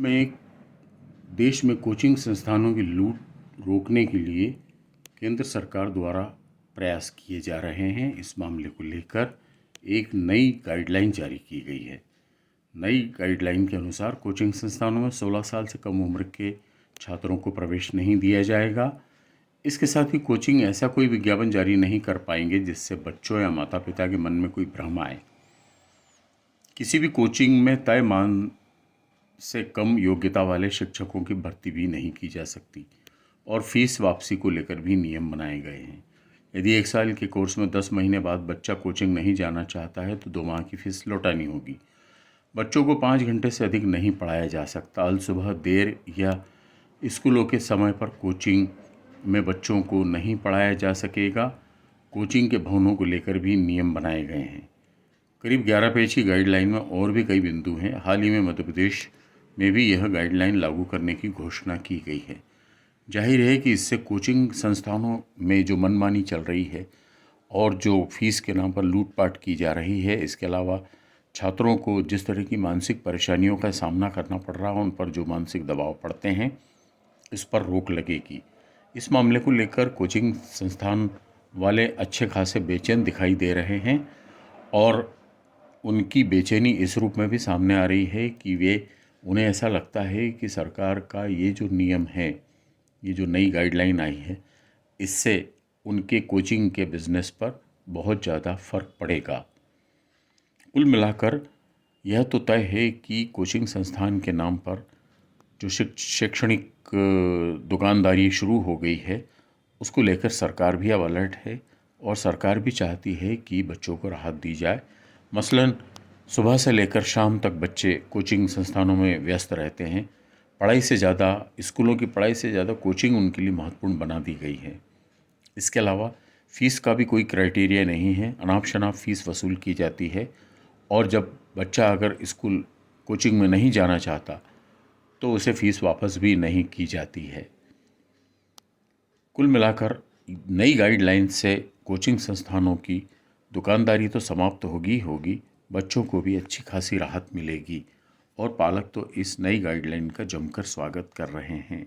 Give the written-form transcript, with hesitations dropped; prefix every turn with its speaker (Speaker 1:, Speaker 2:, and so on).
Speaker 1: में देश में कोचिंग संस्थानों की लूट रोकने के लिए केंद्र सरकार द्वारा प्रयास किए जा रहे हैं। इस मामले को लेकर एक नई गाइडलाइन जारी की गई है। नई गाइडलाइन के अनुसार कोचिंग संस्थानों में 16 साल से कम उम्र के छात्रों को प्रवेश नहीं दिया जाएगा। इसके साथ ही कोचिंग ऐसा कोई विज्ञापन जारी नहीं कर पाएंगे जिससे बच्चों या माता पिता के मन में कोई भ्रम आए। किसी भी कोचिंग में तय मान से कम योग्यता वाले शिक्षकों की भर्ती भी नहीं की जा सकती और फीस वापसी को लेकर भी नियम बनाए गए हैं। यदि 1 साल के कोर्स में 10 महीने बाद बच्चा कोचिंग नहीं जाना चाहता है तो 2 माह की फीस लौटानी होगी। बच्चों को 5 घंटे से अधिक नहीं पढ़ाया जा सकता। अल सुबह देर या स्कूलों के समय पर कोचिंग में बच्चों को नहीं पढ़ाया जा सकेगा। कोचिंग के भवनों को लेकर भी नियम बनाए गए हैं। करीब 11 पेज की गाइडलाइन में और भी कई बिंदु हैं। हाल ही में मध्य प्रदेश में भी यह गाइडलाइन लागू करने की घोषणा की गई है। जाहिर है कि इससे कोचिंग संस्थानों में जो मनमानी चल रही है और जो फीस के नाम पर लूटपाट की जा रही है, इसके अलावा छात्रों को जिस तरह की मानसिक परेशानियों का सामना करना पड़ रहा है, उन पर जो मानसिक दबाव पड़ते हैं, इस पर रोक लगेगी। इस मामले को लेकर कोचिंग संस्थान वाले अच्छे खासे बेचैन दिखाई दे रहे हैं और उनकी बेचैनी इस रूप में भी सामने आ रही है कि उन्हें ऐसा लगता है कि सरकार का ये जो नियम है, ये जो नई गाइडलाइन आई है, इससे उनके कोचिंग के बिज़नेस पर बहुत ज़्यादा फ़र्क पड़ेगा। कुल मिलाकर यह तो तय है कि कोचिंग संस्थान के नाम पर जो शैक्षणिक दुकानदारी शुरू हो गई है, उसको लेकर सरकार भी अब अलर्ट है और सरकार भी चाहती है कि बच्चों को राहत दी जाए। मसलन सुबह से लेकर शाम तक बच्चे कोचिंग संस्थानों में व्यस्त रहते हैं। पढ़ाई से ज़्यादा, स्कूलों की पढ़ाई से ज़्यादा कोचिंग उनके लिए महत्वपूर्ण बना दी गई है। इसके अलावा फ़ीस का भी कोई क्राइटेरिया नहीं है। अनाप शनाप फ़ीस वसूल की जाती है और जब बच्चा अगर स्कूल कोचिंग में नहीं जाना चाहता तो उसे फ़ीस वापस भी नहीं की जाती है। कुल मिलाकर नई गाइडलाइन से कोचिंग संस्थानों की दुकानदारी तो समाप्त होगी, बच्चों को भी अच्छी खासी राहत मिलेगी और पालक तो इस नई गाइडलाइन का जमकर स्वागत कर रहे हैं।